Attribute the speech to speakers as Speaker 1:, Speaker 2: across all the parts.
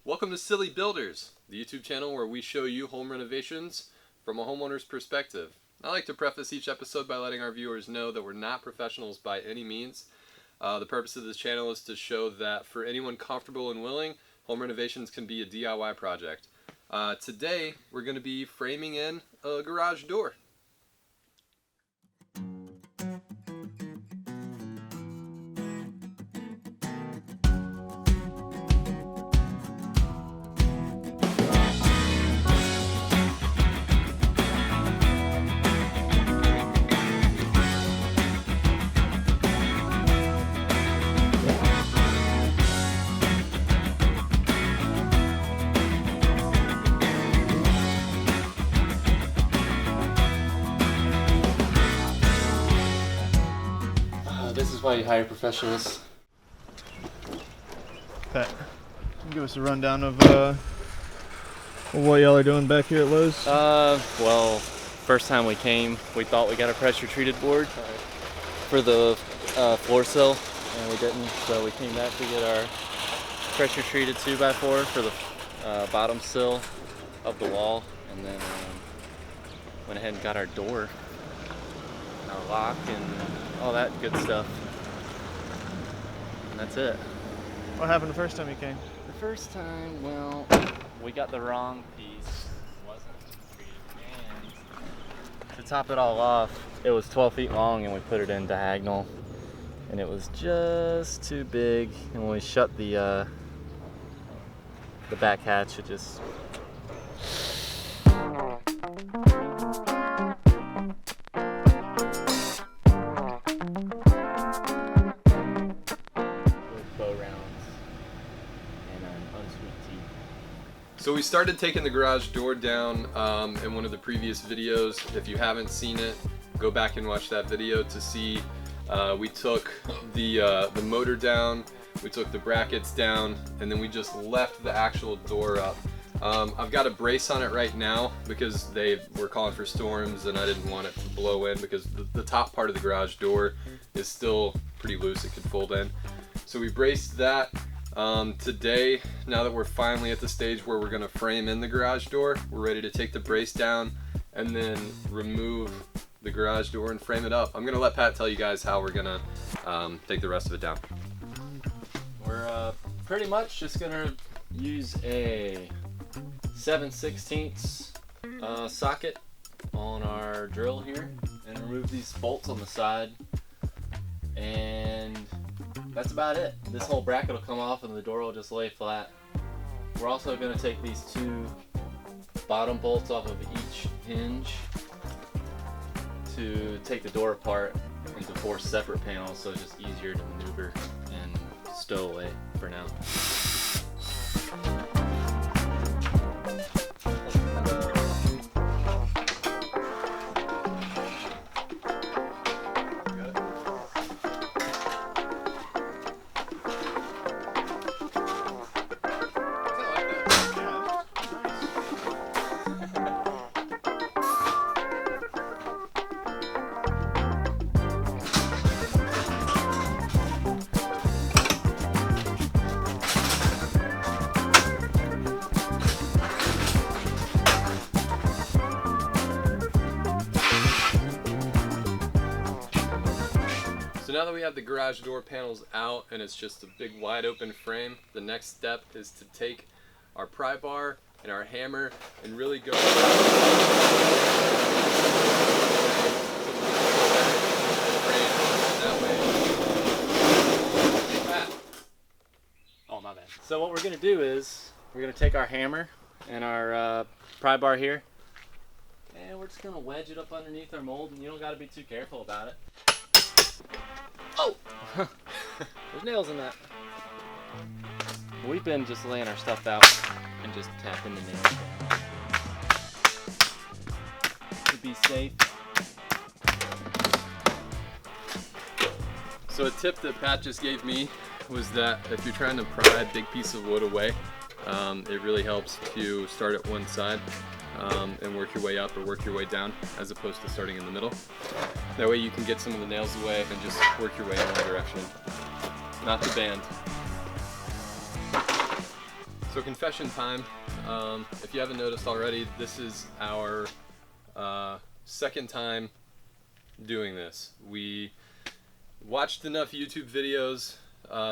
Speaker 1: Welcome to Silly Builders, the YouTube channel where we show you home renovations from a homeowner's perspective. I like to preface each episode by letting our viewers know that we're not professionals by any means. The purpose of this channel is to show that for anyone comfortable and willing, home renovations can be a DIY project. Today, we're going to be framing in a garage door. This is why you hire professionals.
Speaker 2: Pat, can you give us a rundown of what y'all are doing back here at Lowe's?
Speaker 3: Well, first time we came, we thought we got a pressure treated board for the floor sill, and we didn't. So we came back to get our pressure treated 2x4 for the bottom sill of the wall, and then went ahead and got our door, our lock, and all that good stuff. And that's it.
Speaker 2: What happened the first time you came?
Speaker 3: The first time, well, we got the wrong piece. It wasn't treated, and to top it all off, it was 12 feet long and we put it in diagonal, and it was just too big. And when we shut the back hatch, it just
Speaker 1: So we started taking the garage door down in one of the previous videos. If you haven't seen it, go back and watch that video to see. We took the motor down, we took the brackets down, and then we just left the actual door up. I've got a brace on it right now because they were calling for storms and I didn't want it to blow in because the top part of the garage door is still pretty loose, it could fold in. So we braced that. Today, now that we're finally at the stage where we're going to frame in the garage door, we're ready to take the brace down and then remove the garage door and frame it up. I'm going to let Pat tell you guys how we're going to take the rest of it down.
Speaker 3: We're pretty much just going to use a 7/16 socket on our drill here and remove these bolts on the side, and that's about it. This whole bracket will come off and the door will just lay flat. We're also going to take these two bottom bolts off of each hinge to take the door apart into 4 separate panels, so it's just easier to maneuver and stow away for now.
Speaker 1: So now that we have the garage door panels out and it's just a big wide open frame, the next step is to take our pry bar and our hammer and really go that way.
Speaker 3: Oh, my bad. So what we're going to do is we're going to take our hammer and our pry bar here, and we're just going to wedge it up underneath our mold, and you don't got to be too careful about it. Oh! There's nails in that. We've been just laying our stuff out and just tapping the nails down to be safe.
Speaker 1: So a tip that Pat just gave me was that if you're trying to pry a big piece of wood away, it really helps to start at one side and work your way up or work your way down as opposed to starting in the middle. That way you can get some of the nails away and just work your way in one direction, not the band. So confession time. If you haven't noticed already, this is our second time doing this. We watched enough YouTube videos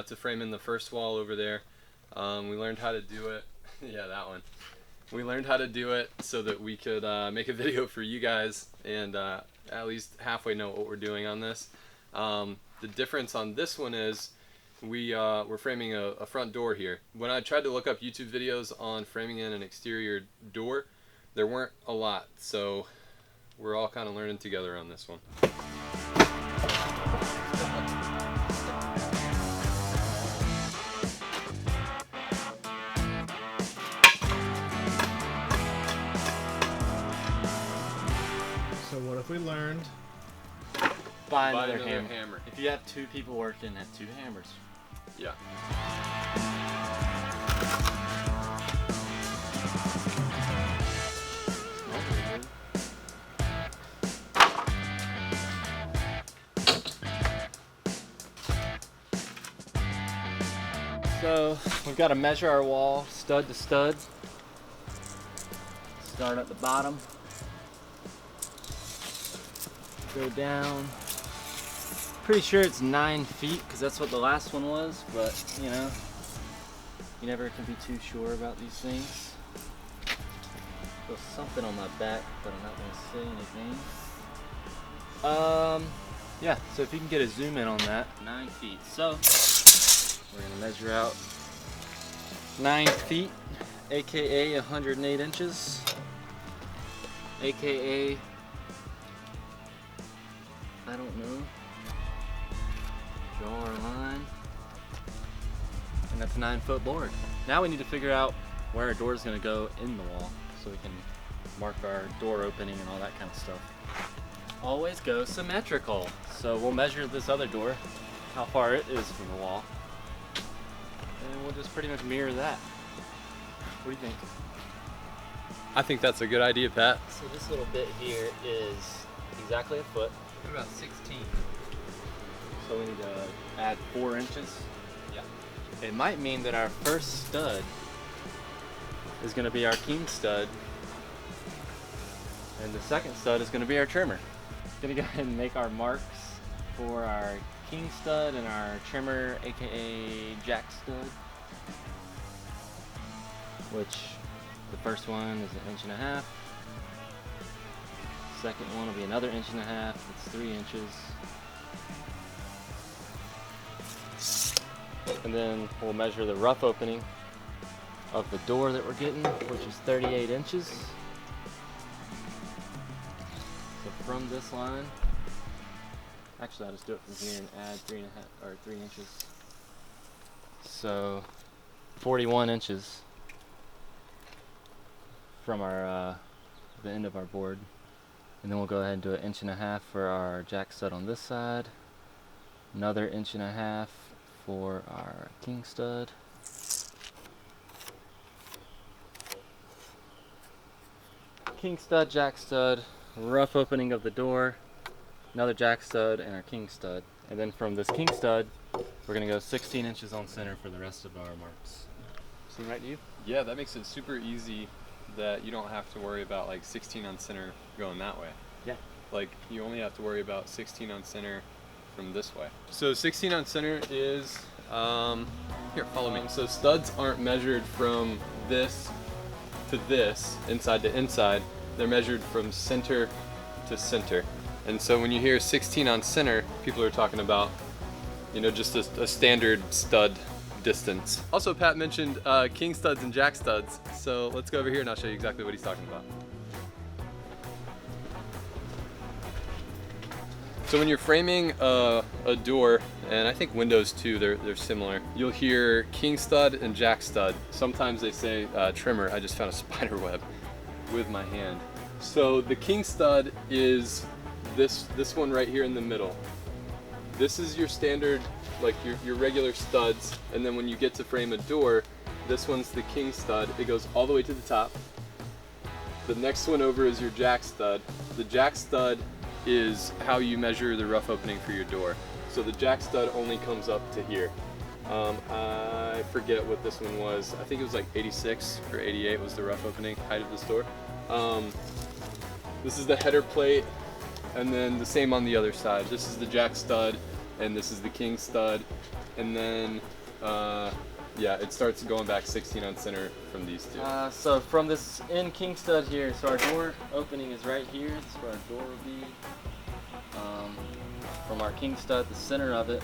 Speaker 1: to frame in the first wall over there. We learned how to do it. Yeah, that one. We learned how to do it so that we could make a video for you guys and at least halfway know what we're doing on this. The difference on this one is we're framing a front door here. When I tried to look up YouTube videos on framing in an exterior door, there weren't a lot, so we're all kind of learning together on this one.
Speaker 2: So what if we learned?
Speaker 3: Buy
Speaker 1: Buy
Speaker 3: another
Speaker 1: another
Speaker 3: hammer.
Speaker 1: hammer.
Speaker 3: If you have 2 people working, have 2 hammers.
Speaker 1: Yeah.
Speaker 3: So we've got to measure our wall stud to stud. Start at the bottom. Go down. Pretty sure it's 9 feet because that's what the last one was, but you know, you never can be too sure about these things. There's something on my back, but I'm not going to say anything. Yeah, so if you can get a zoom in on that, 9 feet. So we're going to measure out 9 feet, aka 108 inches, aka, I don't know, draw our line, and that's a 9-foot board. Now we need to figure out where our door is going to go in the wall so we can mark our door opening and all that kind of stuff. Always go symmetrical. So we'll measure this other door, how far it is from the wall, and we'll just pretty much mirror that. What do you think?
Speaker 1: I think that's a good idea, Pat.
Speaker 3: So this little bit here is exactly a foot.
Speaker 4: What about 16?
Speaker 3: So we need to add 4 inches.
Speaker 4: Yeah.
Speaker 3: It might mean that our first stud is going to be our king stud, and the second stud is going to be our trimmer. Going to go ahead and make our marks for our king stud and our trimmer, aka jack stud, which the first one is 1.5 inches. Second one will be another 1.5 inches. It's 3 inches. And then we'll measure the rough opening of the door that we're getting, which is 38 inches. So from this line, actually I'll just do it from here and add 3 inches. So 41 inches from our the end of our board. And then we'll go ahead and do 1.5 inches for our jack stud on this side. Another 1.5 inches for our king stud. King stud, jack stud, rough opening of the door, another jack stud, and our king stud. And then from this king stud, we're gonna go 16 inches on center for the rest of our marks. Seem right to you?
Speaker 1: Yeah, that makes it super easy that you don't have to worry about like 16 on center going that way.
Speaker 3: Yeah.
Speaker 1: Like you only have to worry about 16 on center from this way. So 16 on center is, here, follow me. So studs aren't measured from this to this, inside to inside. They're measured from center to center. And so when you hear 16 on center, people are talking about, you know, just a standard stud distance. Also, Pat mentioned king studs and jack studs. So let's go over here and I'll show you exactly what he's talking about. So when you're framing a door, and I think windows too, they're similar, you'll hear king stud and jack stud. Sometimes they say trimmer. I just found a spider web with my hand. So the king stud is this one right here in the middle. This is your standard, like your regular studs, and then when you get to frame a door, this one's the king stud. It goes all the way to the top. The next one over is your jack stud. The jack stud is how you measure the rough opening for your door. So the jack stud only comes up to here. I forget what this one was. I think it was like 86 or 88 was the rough opening height of this door. This is the header plate, and then the same on the other side. This is the jack stud, and this is the king stud, and then yeah, it starts going back 16 on center from these two.
Speaker 3: So from this end king stud here, so our door opening is right here. That's where our door will be. From our king stud, the center of it,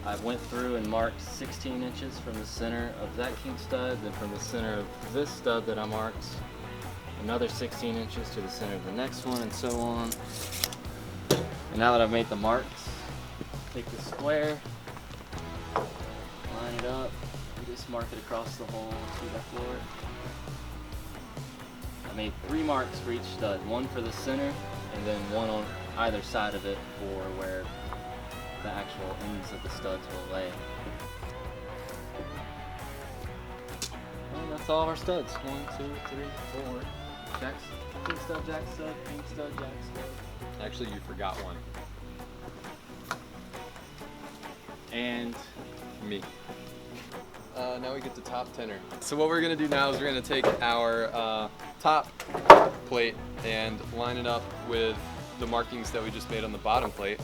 Speaker 3: I went through and marked 16 inches from the center of that king stud. Then from the center of this stud that I marked, another 16 inches to the center of the next one, and so on. And now that I've made the marks, take the square, line it up, and just mark it across the whole 2x4. I made 3 marks for each stud, one for the center, and then one on either side of it for where the actual ends of the studs will lay. And that's all of our studs. 1, 2, 3, 4. Jacks, king stud, jack stud, king stud, jack stud.
Speaker 1: Actually, you forgot one.
Speaker 3: And
Speaker 1: me. Now we get the top tenor. So what we're gonna do now is we're gonna take our top plate and line it up with the markings that we just made on the bottom plate,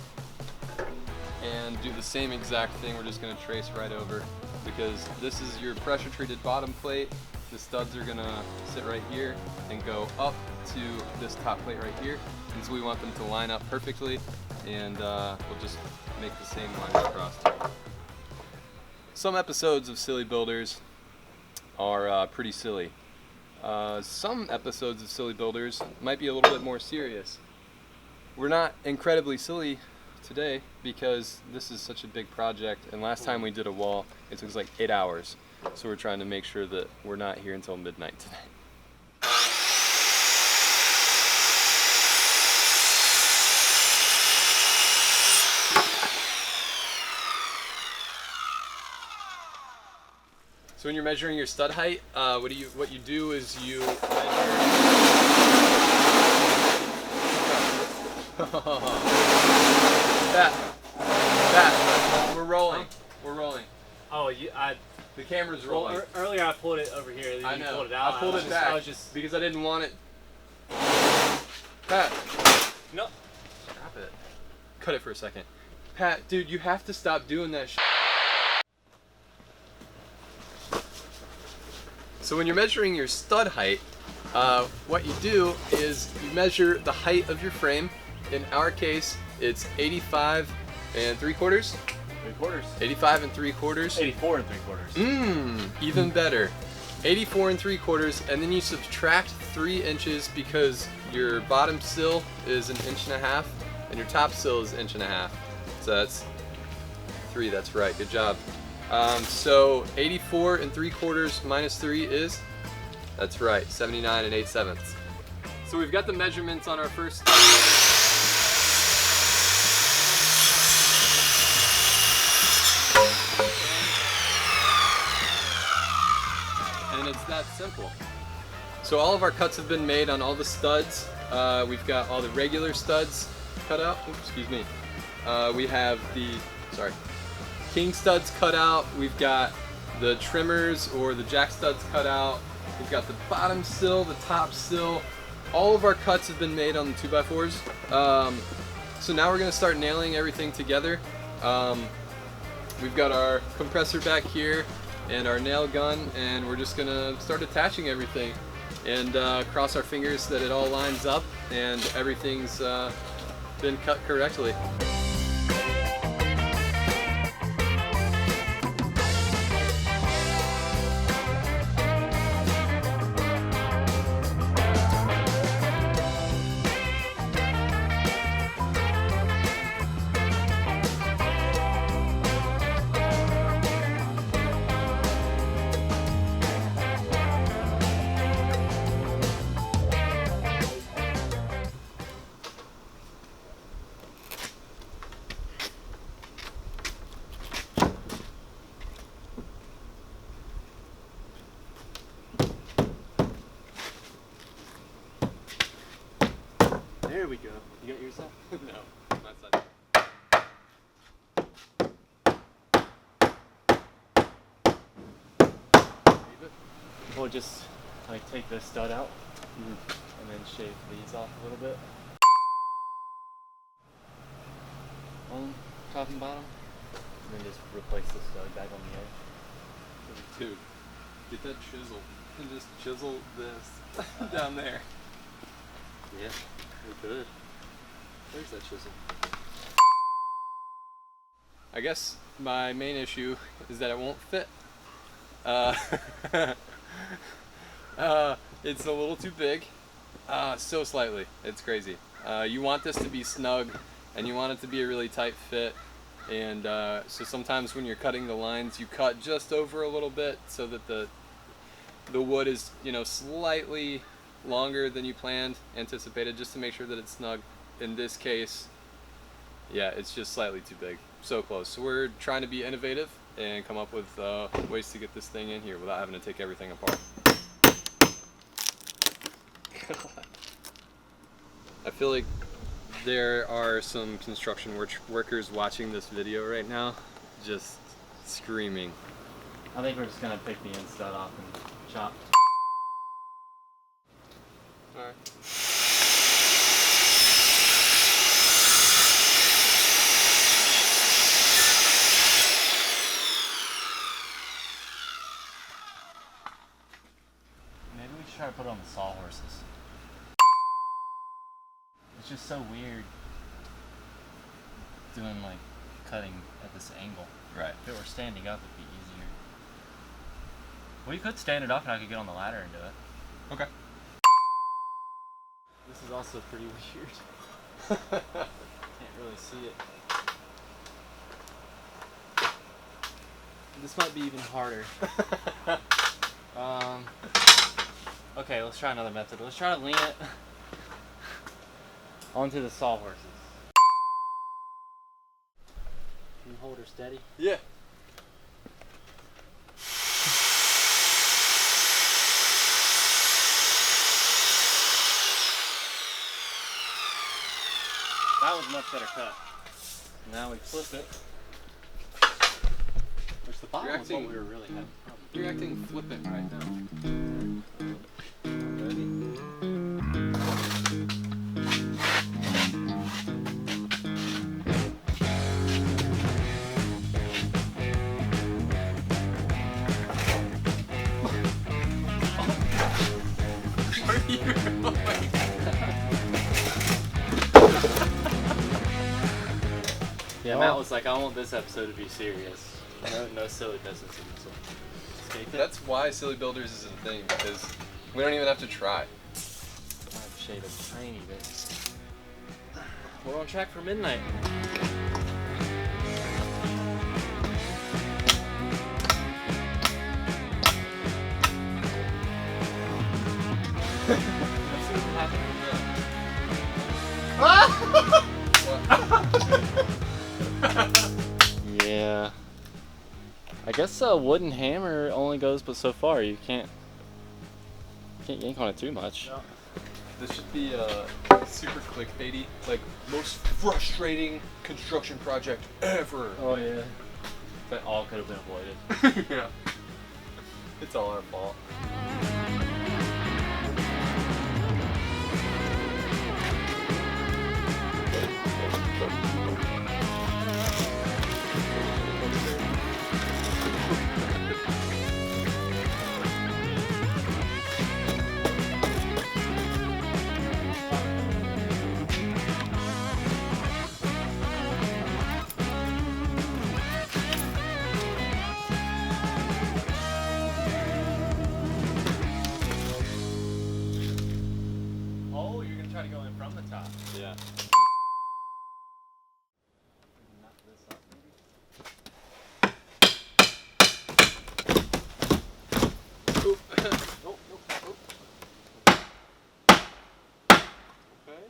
Speaker 1: and do the same exact thing. We're just gonna trace right over, because this is your pressure treated bottom plate. The studs are gonna sit right here and go up to this top plate right here, and so we want them to line up perfectly, and we'll just make the same lines across. Some episodes of Silly Builders are pretty silly. Some episodes of Silly Builders might be a little bit more serious. We're not incredibly silly today because this is such a big project, and last time we did a wall, it took us like 8 hours. So we're trying to make sure that we're not here until midnight today. So when you're measuring your stud height, what you do is you measure. That. We're rolling. We're rolling.
Speaker 4: Oh,
Speaker 1: The camera's rolling.
Speaker 4: Well, earlier I pulled it over here. Then
Speaker 1: I
Speaker 4: you
Speaker 1: know.
Speaker 4: pulled it out.
Speaker 1: I pulled it back
Speaker 4: I was just
Speaker 1: because I didn't want it. Pat.
Speaker 4: no.
Speaker 1: Stop it. Cut it for a second. Pat, dude, you have to stop doing that shit. So when you're measuring your stud height, what you do is you measure the height of your frame. In our case, it's 85 3/4.
Speaker 4: 3/4.
Speaker 1: 85 3/4.
Speaker 4: 84 3/4.
Speaker 1: Even better. 84 3/4, and then you subtract 3 inches because your bottom sill is 1.5 inches and your top sill is 1.5 inches. So that's 3. That's right. Good job. So 84 3/4 minus 3 is, that's right, 79 8/7. So we've got the measurements on our first. And it's that simple. So all of our cuts have been made on all the studs. We've got all the regular studs cut out. Oops, excuse me. We have the, king studs cut out. We've got the trimmers or the jack studs cut out. We've got the bottom sill, the top sill. All of our cuts have been made on the 2x4s. So now we're gonna start nailing everything together. We've got our compressor back here and our nail gun, and we're just gonna start attaching everything and cross our fingers that it all lines up and everything's been cut correctly.
Speaker 3: there we go. You got yours up?
Speaker 1: No, that's not.
Speaker 3: we'll just like take this stud out and then shave these off a little bit on top and bottom, and then just replace the stud back on the edge.
Speaker 1: Dude, get that chisel and just chisel this down there.
Speaker 3: Yeah, we could.
Speaker 1: Where's that chisel? I guess my main issue is that it won't fit. It's a little too big, so slightly. It's crazy. You want this to be snug, and you want it to be a really tight fit. And so sometimes when you're cutting the lines, you cut just over a little bit so that the wood is, you know, slightly longer than you anticipated, just to make sure that it's snug. In this case, yeah, it's just slightly too big. So close. So we're trying to be innovative and come up with ways to get this thing in here without having to take everything apart. I feel like there are some construction workers watching this video right now, just screaming.
Speaker 3: I think we're just gonna pick the end stud off and chop.
Speaker 1: Alright.
Speaker 3: Maybe we should try to put it on the sawhorses. It's just so weird doing like cutting at this angle.
Speaker 1: Right.
Speaker 3: If it were standing up, it'd be easier. Well, you could stand it up and I could get on the ladder and do it.
Speaker 1: Okay.
Speaker 3: This is also pretty weird. Can't really see it. This might be even harder. Okay, let's try another method. Let's try to lean it onto the sawhorses. Can you hold her steady?
Speaker 1: Yeah.
Speaker 3: That was a much better cut. Now we flip it. Which the bottom was what we were really having problems.
Speaker 1: You're acting flippant right now.
Speaker 3: Yeah, Matt was like, I want this episode to be serious. No silly business in this one. Escape it.
Speaker 1: That's why Silly Builders is a thing, because we don't even have to try.
Speaker 3: I've shaved a tiny bit. We're on track for midnight. Let's see what happens with that. Yeah. I guess a wooden hammer only goes but so far. You can't yank on it too much.
Speaker 1: No. This should be super clickbaity, like most frustrating construction project ever.
Speaker 3: Oh yeah. That all could have been avoided.
Speaker 1: Yeah. It's all our fault.
Speaker 3: Oh, you're gonna try to go in from the top.
Speaker 1: Yeah.
Speaker 3: Knock this up, maybe.
Speaker 1: Oop. Nope, nope, nope. Okay.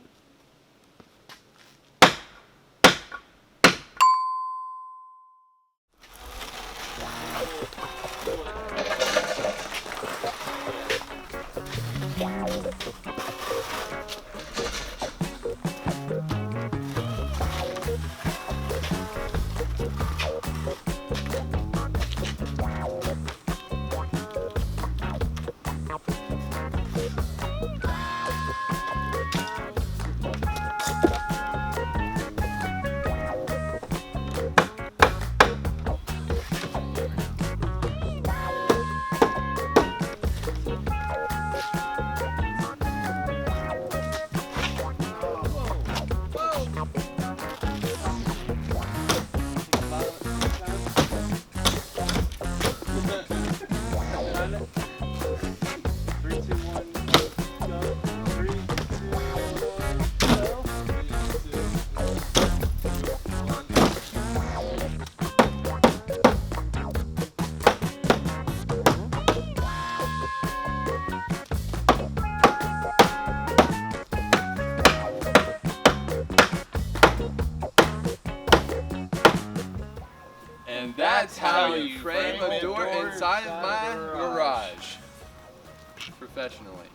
Speaker 1: professionally.